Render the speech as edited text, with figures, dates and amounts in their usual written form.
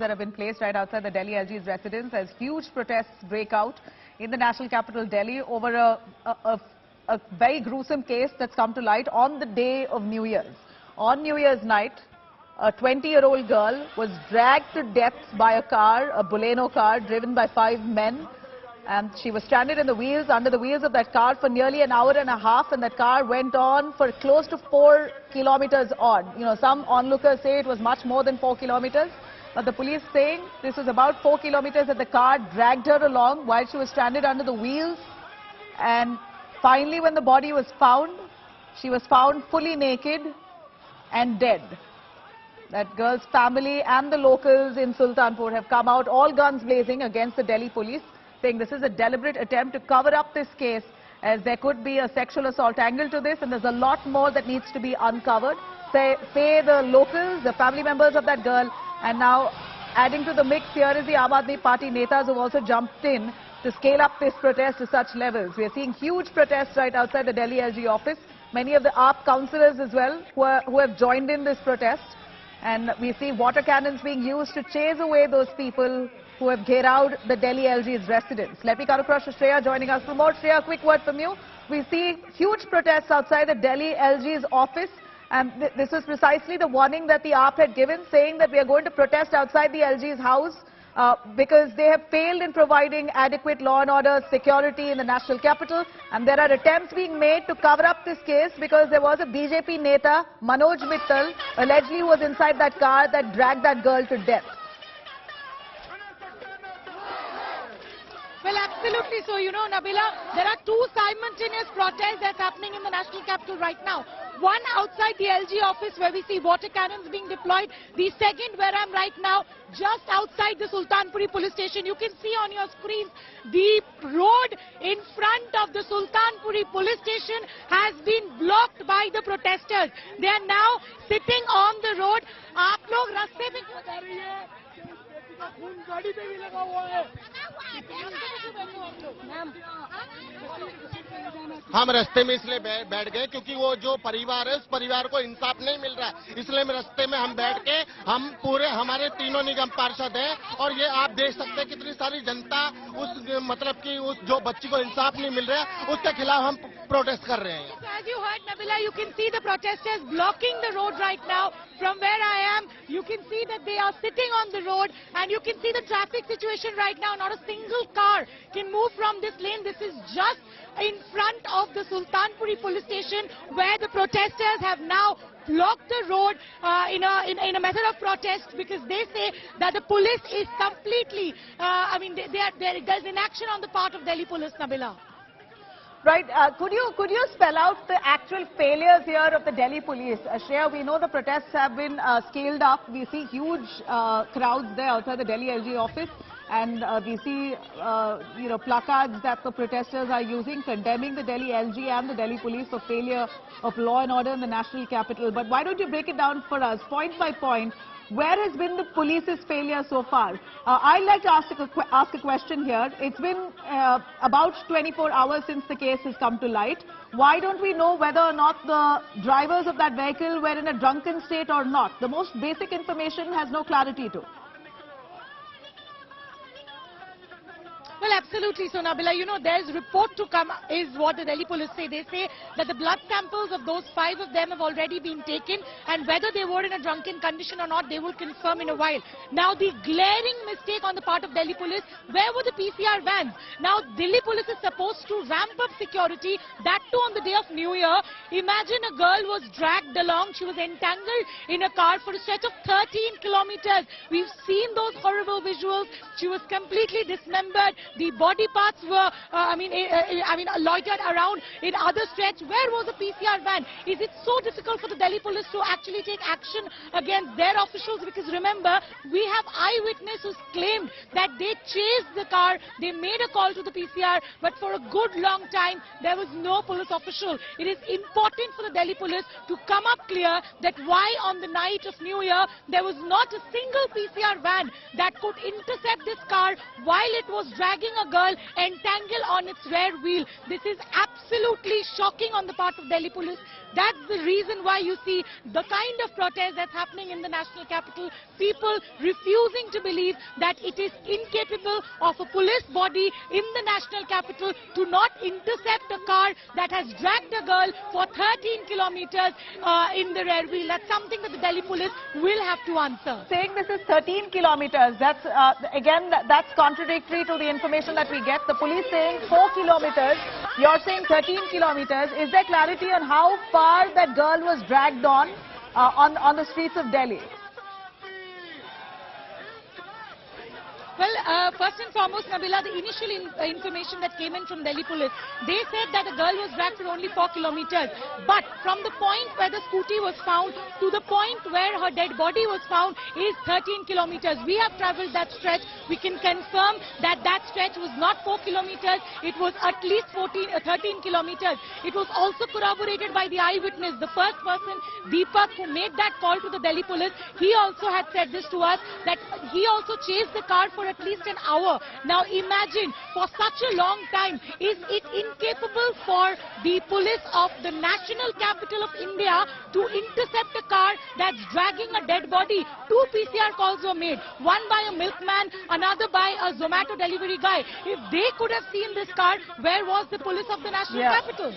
that have been placed right outside the Delhi LG's residence as huge protests break out in the national capital Delhi over a very gruesome case that's come to light on the day of New Year's. On New Year's night, a 20-year-old girl was dragged to death by a car, a Bolero car driven by 5 men. And she was stranded in the wheels, under the wheels of that car for nearly an hour and a half, and that car went on for close to 4 kilometers odd. You know, some onlookers say it was much more than 4 kilometers. But the police saying this was about 4 kilometers that the car dragged her along while she was stranded under the wheels. And finally, when the body was found, she was found fully naked and dead. That girl's family and the locals in Sultanpur have come out, all guns blazing, against the Delhi police, saying this is a deliberate attempt to cover up this case, as there could be a sexual assault angle to this, and there's a lot more that needs to be uncovered. Say the locals, the family members of that girl. And now, adding to the mix here is the Aam Aadmi Party netas who have also jumped in to scale up this protest to such levels. We are seeing huge protests right outside the Delhi LG office. Many of the AAP councillors as well who have joined in this protest. And we see water cannons being used to chase away those people who have gheraud the Delhi LG's residence. Let me come across to Shreya joining us for more. Shreya, a quick word from you. We see huge protests outside the Delhi LG's office. And this was precisely the warning that the AAP had given, saying that we are going to protest outside the LG's house because they have failed in providing adequate law and order security in the national capital. And there are attempts being made to cover up this case because there was a BJP neta, Manoj Mittal, allegedly who was inside that car that dragged that girl to death. Well, absolutely. So, you know, Nabila, there are 2 simultaneous protests that's happening in the national capital right now. One outside the LG office where we see water cannons being deployed. The second where I'm right now, just outside the Sultanpuri police station. You can see on your screens the road in front of the Sultanpuri police station has been blocked by the protesters. They are now sitting on the road. आप लोग रास्ते में क्यों जा रही है? खून गाड़ी पे भी लगा हुआ है। हम रास्ते में इसलिए बैठ गए क्योंकि वो जो परिवार है उस परिवार को इंसाफ नहीं मिल रहा है, इसलिए रास्ते में हम बैठ के हम पूरे हमारे तीनों निगम पार्षद हैं और ये आप देख सकते हैं कितनी सारी जनता उस मतलब कि उस जो बच्ची को इंसाफ नहीं मिल रहा है उसके खिलाफ हम प्रोटेस्ट कर रहे हैं. As you heard, Nabila, you can see the protesters blocking the road right now. From where I am, you can see that they are sitting on the road and you can see the traffic situation right now. Not a single car can move from this lane. This is just in front of the Sultanpuri police station where the protesters have now blocked the road in a method of protest because they say that the police is completely, there's inaction on the part of Delhi police, Nabila. Right. Could you spell out the actual failures here of the Delhi police? Shreya, we know the protests have been scaled up. We see huge crowds there outside the Delhi LG office. And we see, placards that the protesters are using, condemning the Delhi LG and the Delhi police for failure of law and order in the national capital. But why don't you break it down for us, point by point? Where has been the police's failure so far? I'd like to ask a question here. It's been about 24 hours since the case has come to light. Why don't we know whether or not the drivers of that vehicle were in a drunken state or not? The most basic information has no clarity to. Well, absolutely. So, Nabila, you know, there's report to come is what the Delhi police say. They say that the blood samples of those 5 of them have already been taken and whether they were in a drunken condition or not, they will confirm in a while. Now, the glaring mistake on the part of Delhi police, where were the PCR vans? Now, Delhi police is supposed to ramp up security, that too on the day of New Year. Imagine a girl was dragged along. She was entangled in a car for a stretch of 13 kilometers. We've seen those horrible visuals. She was completely dismembered. The body parts were, loitered around in other stretch. Where was the PCR van? Is it so difficult for the Delhi police to actually take action against their officials? Because remember, we have eyewitness who claimed that they chased the car, they made a call to the PCR, but for a good long time, there was no police official. It is important for the Delhi police to come up clear that why on the night of New Year, there was not a single PCR van that could intercept this car while it was dragged dragging a girl entangled on its rear wheel. This is absolutely shocking on the part of Delhi police. That's the reason why you see the kind of protest that's happening in the national capital. People refusing to believe that it is incapable of a police body in the national capital to not intercept a car that has dragged a girl for 13 kilometers in the rear wheel. That's something that the Delhi police will have to answer. Saying this is 13 kilometers, that's again, that's contradictory to the information that we get. The police saying 4 kilometers, you're saying 13 kilometers. Is there clarity on how far that girl was dragged on the streets of Delhi? Well, first and foremost, Nabila, the initial information that came in from Delhi police, they said that the girl was dragged for only 4 kilometers. But from the point where the scooty was found to the point where her dead body was found is 13 kilometers. We have travelled that stretch. We can confirm that that stretch was not 4 kilometers. It was at least 13 kilometers. It was also corroborated by the eyewitness, the first person, Deepak, who made that call to the Delhi police. He also had said this to us, that he also chased the car for at least an hour. Now imagine, for such a long time, is it incapable for the police of the national capital of India to intercept a car that's dragging a dead body? 2 PCR calls were made, one by a milkman, another by a Zomato delivery guy. If they could have seen this car, where was the police of the national capital?